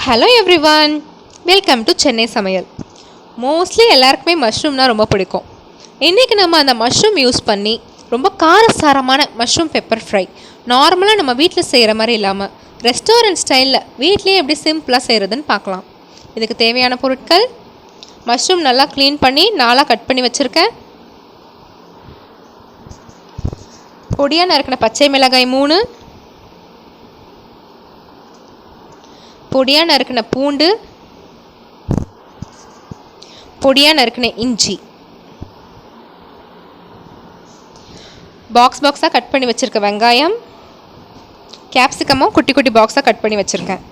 Hello everyone, welcome to Chennai Samayal. Mostly எல்லாருக்குமே மஷ்ரூம்னா ரொம்ப பிடிக்கும். இன்றைக்கி நம்ம அந்த மஷ்ரூம் யூஸ் பண்ணி ரொம்ப காரசாரமான மஷ்ரூம் பெப்பர் ஃப்ரை நார்மலாக நம்ம வீட்டில் செய்கிற மாதிரி இல்லாமல் ரெஸ்டாரண்ட் ஸ்டைலில் வீட்லேயே எப்படி சிம்பிளாக செய்கிறதுன்னு பார்க்கலாம். இதுக்கு தேவையான பொருட்கள்: மஷ்ரூம் நல்லா க்ளீன் பண்ணி நாளாக கட் பண்ணி வச்சுருக்கேன். பொடியாக நறுக்கின பச்சை மிளகாய் 3, பொடியாக நறுக்கின பூண்டு, பொடியாக நறுக்கின இஞ்சி, பாக்ஸாக கட் பண்ணி வச்சுருக்க வெங்காயம், கேப்சிகமும் குட்டி குட்டி பாக்ஸாக கட் பண்ணி வச்சுருக்கேன்,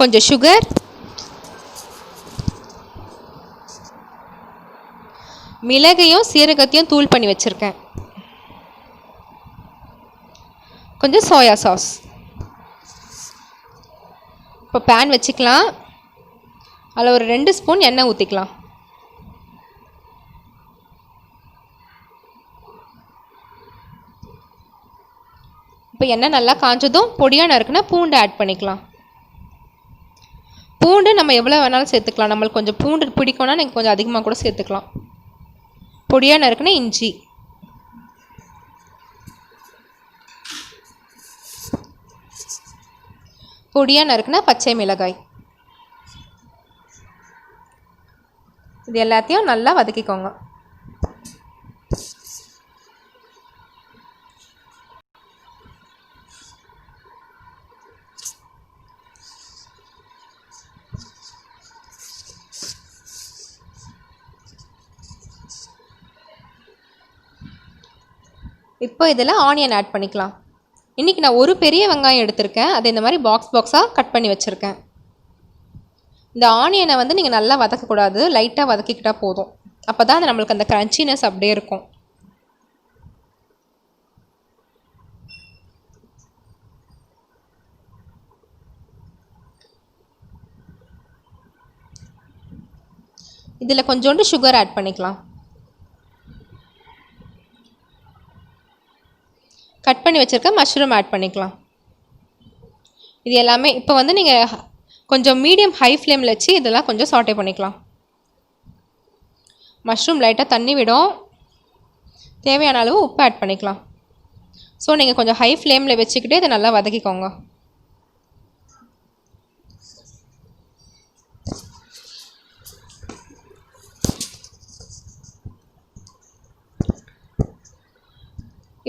கொஞ்சம் சுகர், மிளகையும் சீரகத்தையும் தூள் பண்ணி வச்சுருக்கேன், கொஞ்சம் சோயா சாஸ். இப்போ பேன் வச்சுக்கலாம். அதில் ஒரு 2 ஸ்பூன் எண்ணெய் ஊற்றிக்கலாம். இப்போ எண்ணெய் நல்லா காஞ்சதும் பொடியாக நறுக்குனா பூண்டு ஆட் பண்ணிக்கலாம். பூண்டு நம்ம எவ்வளோ வேணாலும் சேர்த்துக்கலாம். நம்மளுக்கு கொஞ்சம் பூண்டு பிடிக்கும்னா நீங்கள் கொஞ்சம் அதிகமாக கூட சேர்த்துக்கலாம். பொடியாக நறுக்குனா இஞ்சி, பொடியாக நறுக்குனா பச்சை மிளகாய். இது எல்லாத்தையும் நல்லா வதக்கிக்கோங்க. இப்போ இதில் ஆனியன் ஆட் பண்ணிக்கலாம். இன்றைக்கி நான் ஒரு பெரிய வெங்காயம் எடுத்திருக்கேன். அதை இந்த மாதிரி பாக்ஸாக கட் பண்ணி வச்சுருக்கேன். இந்த ஆனியனை வந்து நீங்கள் நல்லா வதக்கக்கூடாது, லைட்டாக வதக்கிக்கிட்டால் போதும். அப்போ தான் அது நம்மளுக்கு அந்த க்ரன்ச்சினஸ் அப்படியே இருக்கும். இதில் கொஞ்சோண்டு சுகர் ஆட் பண்ணிக்கலாம். கட் பண்ணி வச்சுருக்க மஷ்ரூம் ஆட் பண்ணிக்கலாம். இது எல்லாமே இப்போ வந்து நீங்கள் கொஞ்சம் மீடியம் ஹை ஃப்ளேமில் வச்சு இதெல்லாம் கொஞ்சம் சாட்டே பண்ணிக்கலாம். மஷ்ரூம் லைட்டாக தண்ணி விடும். தேவையான அளவு உப்பு ஆட் பண்ணிக்கலாம். ஸோ நீங்கள் கொஞ்சம் ஹை ஃப்ளேமில் வச்சுக்கிட்டு இதை நல்லா வதக்கிக்கோங்க.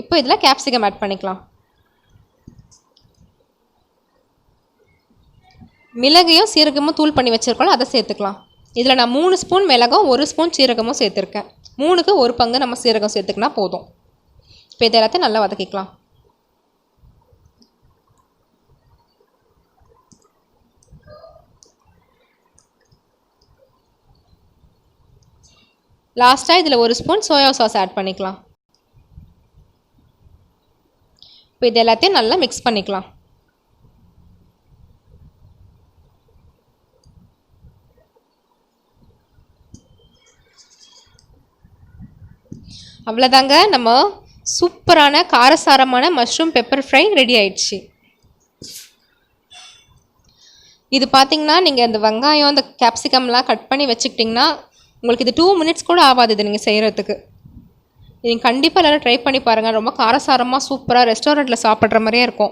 இப்போ இதில் கேப்சிகம் ஆட் பண்ணிக்கலாம். மிளகையும் சீரகமும் தூள் பண்ணி வச்சுருக்கோம், அதை சேர்த்துக்கலாம். இதில் நான் 3 ஸ்பூன் மிளகும் 1 ஸ்பூன் சீரகமும் சேர்த்துருக்கேன். 3க்கு 1 பங்கு நம்ம சீரகம் சேர்த்துக்கினா போதும். இப்போ இது எல்லாத்தையும் நல்லா வதக்கிக்கலாம். லாஸ்ட்டாக இதில் 1 ஸ்பூன் சோயா சாஸ் ஆட் பண்ணிக்கலாம். இப்போ இது எல்லாத்தையும் நல்லா மிக்ஸ் பண்ணிக்கலாம். அவ்வளோதாங்க, நம்ம சூப்பரான காரசாரமான மஷ்ரூம் பெப்பர் ஃப்ரை ரெடி ஆயிடுச்சு. இது பார்த்திங்கன்னா நீங்கள் இந்த வெங்காயம் இந்த கேப்சிகம்லாம் கட் பண்ணி வச்சுக்கிட்டிங்கன்னா உங்களுக்கு இது 2 மினிட்ஸ் கூட ஆகாது இது நீங்கள் செய்கிறதுக்கு. நீங்கள் கண்டிப்பாக எல்லோரும் ட்ரை பண்ணி பாருங்கள். ரொம்ப காரசாரமாக சூப்பராக ரெஸ்டாரண்ட்டில் சாப்பிட்ற மாதிரியே இருக்கும்.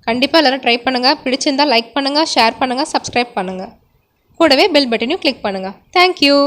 கண்டிப்பாக எல்லோரும் ட்ரை பண்ணுங்கள். பிடிச்சிருந்தால் லைக் பண்ணுங்கள், ஷேர் பண்ணுங்கள், சப்ஸ்கிரைப் பண்ணுங்கள். கூடவே பெல் பட்டனையும் கிளிக் பண்ணுங்கள். தேங்க்யூ.